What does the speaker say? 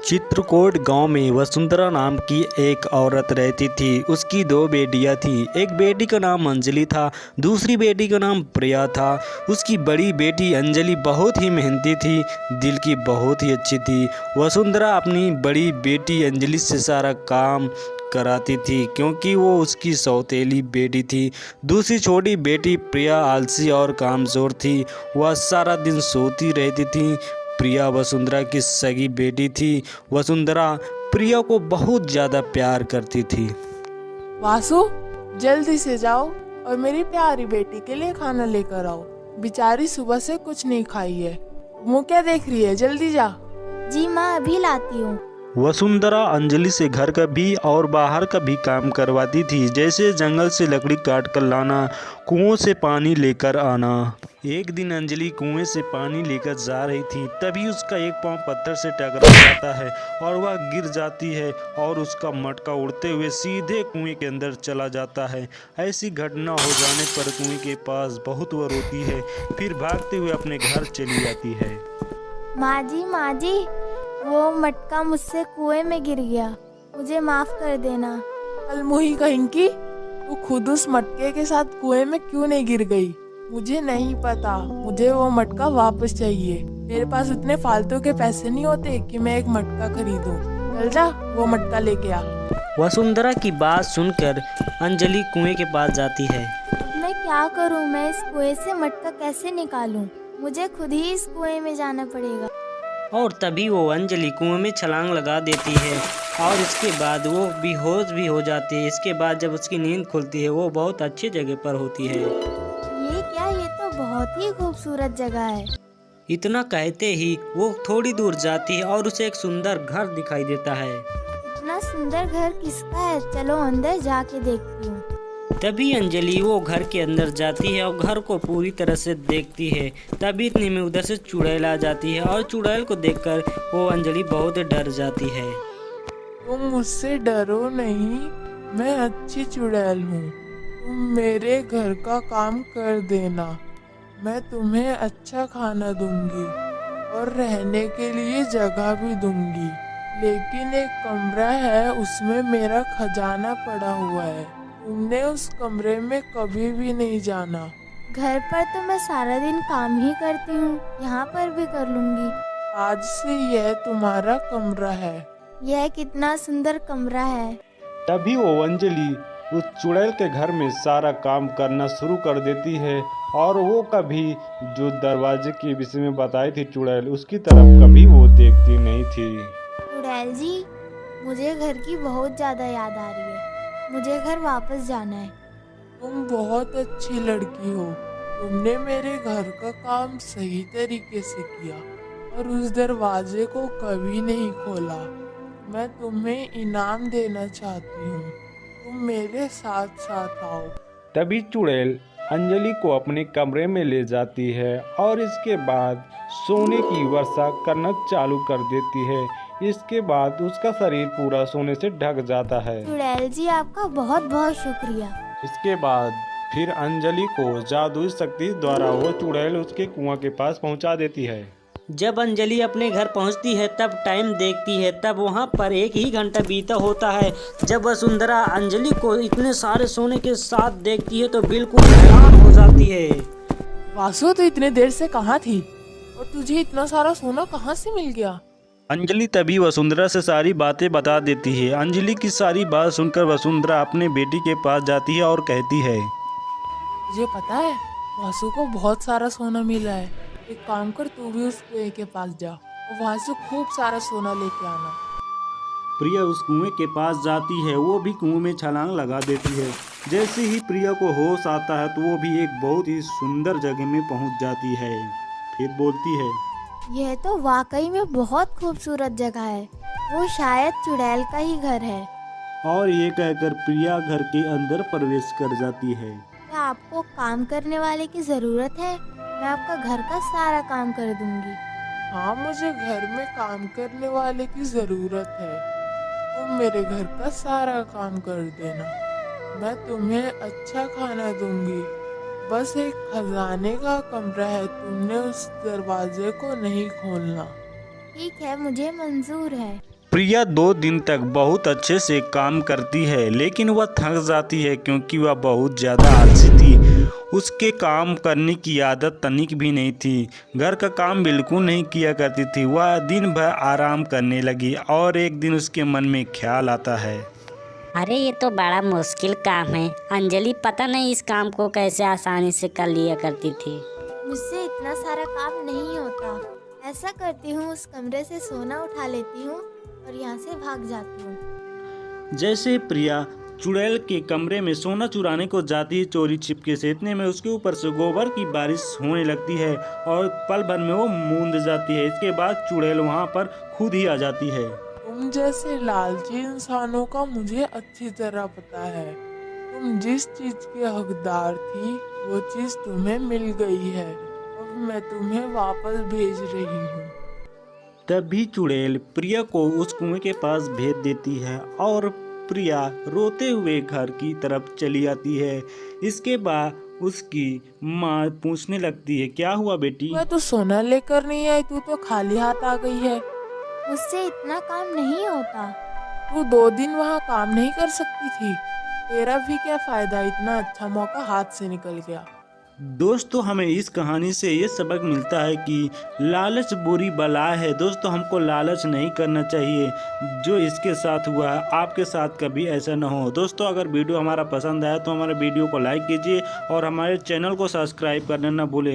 चित्रकूट गांव में वसुंधरा नाम की एक औरत रहती थी। उसकी दो बेटियां थीं। एक बेटी का नाम अंजलि था, दूसरी बेटी का नाम प्रिया था। उसकी बड़ी बेटी अंजलि बहुत ही मेहनती थी, दिल की बहुत ही अच्छी थी। वसुंधरा अपनी बड़ी बेटी अंजलि से सारा काम कराती थी क्योंकि वो उसकी सौतेली बेटी थी। दूसरी छोटी बेटी प्रिया आलसी और कामचोर थी। वह सारा दिन सोती रहती थी। प्रिया वसुंधरा की सगी बेटी थी। वसुंधरा प्रिया को बहुत ज़्यादा प्यार करती थी। वासु, जल्दी से जाओ और मेरी प्यारी बेटी के लिए खाना लेकर आओ। बेचारी सुबह से कुछ नहीं खाई है। मुँह क्या देख रही है, जल्दी जा। जी माँ, अभी लाती हूँ। वसुंधरा अंजलि से घर का भी और बाहर का भी काम करवाती थी, जैसे जंगल से लकड़ी काट कर लाना, कुओं से पानी लेकर आना। एक दिन अंजलि कुएं से पानी लेकर जा रही थी, तभी उसका एक पांव पत्थर से टकरा जाता है और वह गिर जाती है और उसका मटका उड़ते हुए सीधे कुएं के अंदर चला जाता है। ऐसी घटना हो जाने पर कुएं के पास बहुत वह रोती है, फिर भागते हुए अपने घर चली जाती है। माँ जी, वो मटका मुझसे कुएं में गिर गया, मुझे माफ कर देना। अलमुही कहीं की, तू खुद उस मटके के साथ कुएं में क्यों नहीं गिर गई? मुझे नहीं पता, मुझे वो मटका वापस चाहिए। मेरे पास उतने फालतू के पैसे नहीं होते कि मैं एक मटका खरीदूं। चल जा, वो मटका लेके आ। वसुंधरा की बात सुनकर अंजलि कुएं के पास जाती है। मैं क्या करूँ? मैं इस कुएं से मटका कैसे निकालूं? मुझे खुद ही इस कुएं में जाना पड़ेगा। और तभी वो अंजलि कुएं में छलांग लगा देती है और इसके बाद वो बेहोश भी हो जाती है। इसके बाद जब उसकी नींद खुलती है वो बहुत अच्छी जगह पर होती है। ये तो बहुत ही खूबसूरत जगह है। इतना कहते ही वो थोड़ी दूर जाती है और उसे एक सुंदर घर दिखाई देता है। इतना सुंदर घर किसका है? चलो अंदर जाके देखती हूँ। तभी अंजलि वो घर के अंदर जाती है और घर को पूरी तरह से देखती है। तभी इतने में उधर से चुड़ैल आ जाती है और चुड़ैल को देखकर वो अंजलि बहुत डर जाती है। तुम मुझसे डरो नहीं, मैं अच्छी चुड़ैल हूँ। तुम मेरे घर का काम कर देना, मैं तुम्हें अच्छा खाना दूंगी और रहने के लिए जगह भी दूंगी। लेकिन एक कमरा है, उसमें मेरा खजाना पड़ा हुआ है। तुमने उस कमरे में कभी भी नहीं जाना। घर पर तो मैं सारा दिन काम ही करती हूँ, यहाँ पर भी कर लूँगी। आज से यह तुम्हारा कमरा है। यह कितना सुंदर कमरा है। तभी वो अंजलि उस चुड़ैल के घर में सारा काम करना शुरू कर देती है और वो कभी जो दरवाजे के विषय में बताई थी चुड़ैल, उसकी तरफ कभी वो देखती नहीं थी। चुड़ैल जी, मुझे घर की बहुत ज़्यादा याद आ रही है। मुझे घर वापस जाना है। तुम बहुत अच्छी लड़की हो। तुमने मेरे घर का काम सही तरीके से किया और उस दरवाजे को कभी नहीं खोला। मैं तुम्हें इनाम देना चाहती हूँ। तुम मेरे साथ साथ आओ। तभी चुड़ैल अंजलि को अपने कमरे में ले जाती है और इसके बाद सोने की वर्षा करना चालू कर देती है। इसके बाद उसका शरीर पूरा सोने से ढक जाता है। चुड़ैल जी, आपका बहुत बहुत शुक्रिया। इसके बाद फिर अंजलि को जादुई शक्ति द्वारा वो चुड़ैल उसके कुआं के पास पहुंचा देती है। जब अंजलि अपने घर पहुंचती है तब टाइम देखती है, तब वहां पर 1 ही घंटा बीता होता है। जब वसुंधरा अंजलि को इतने सारे सोने के साथ देखती है तो बिल्कुल हैरान हो जाती है। वासु, तू इतने देर से कहाँ थी और तुझे इतना सारा सोना कहाँ से मिल गया? अंजलि तभी वसुंधरा से सारी बातें बता देती है। अंजलि की सारी बात सुनकर वसुंधरा अपने बेटी के पास जाती है और कहती है, तुझे पता है, वासु को बहुत सारा सोना मिला है। एक काम कर, तू भी उस कुएं के पास जा और वहाँ से खूब सारा सोना लेके आना। प्रिया उस कुएं के पास जाती है। वो भी कुएं में छलांग लगा देती है। जैसे ही प्रिया को होश आता है तो वो भी एक बहुत ही सुंदर जगह में पहुंच जाती है। फिर बोलती है, यह तो वाकई में बहुत खूबसूरत जगह है। वो शायद चुड़ैल का ही घर है। और ये कहकर प्रिया घर के अंदर प्रवेश कर जाती है। क्या आपको काम करने वाले की जरूरत है? मैं आपका घर का सारा काम कर दूंगी। हाँ, मुझे घर में काम करने वाले की जरूरत है। तुम मेरे घर का सारा काम कर देना, मैं तुम्हें अच्छा खाना दूंगी। बस एक खजाने का कमरा है, तुमने उस दरवाजे को नहीं खोलना। ठीक है, मुझे मंजूर है। प्रिया 2 दिन तक बहुत अच्छे से काम करती है, लेकिन वह थक जाती है क्योंकि वह बहुत ज़्यादा आलसी थी। उसके काम करने की आदत तनिक भी नहीं थी। घर का काम बिल्कुल नहीं किया करती थी। वह दिन भर आराम करने लगी और एक दिन उसके मन में ख्याल आता है। अरे ये तो बड़ा मुश्किल काम है। अंजलि पता नहीं इस काम को कैसे आसानी से कर लिया करती थी। मुझसे इतना सारा काम नहीं होता। ऐसा करती हूँ, उस कमरे से सोना उठा लेती हूँ और यहाँ से भाग जाती हूँ। जैसे प्रिया चुड़ैल के कमरे में सोना चुराने को जाती है चोरी छिपके से, इतने में उसके ऊपर से गोबर की बारिश होने लगती है और पल भर में वो मूंद जाती है। इसके बाद चुड़ैल वहाँ पर खुद ही आ जाती है। तुम जैसे लालची इंसानों का मुझे अच्छी तरह पता है। तुम जिस चीज के हकदार थी वो चीज तुम्हें मिल गई है। अब मैं तुम्हें वापस भेज रही हूँ। तभी चुड़ैल प्रिया को उस कुएं के पास भेज देती है और प्रिया रोते हुए घर की तरफ चली आती है। इसके बाद उसकी माँ पूछने लगती है, क्या हुआ बेटी? मैं तो सोना लेकर नहीं आई, तू तो खाली हाथ आ गई है। मुझसे इतना काम नहीं होता। तू 2 दिन वहाँ काम नहीं कर सकती थी? तेरा भी क्या फायदा, इतना अच्छा मौका हाथ से निकल गया। दोस्तों, हमें इस कहानी से ये सबक मिलता है कि लालच बुरी बला है। दोस्तों, हमको लालच नहीं करना चाहिए। जो इसके साथ हुआ है आपके साथ कभी ऐसा ना हो। दोस्तों, अगर वीडियो हमारा पसंद आया तो हमारे वीडियो को लाइक कीजिए और हमारे चैनल को सब्सक्राइब करना ना भूलें।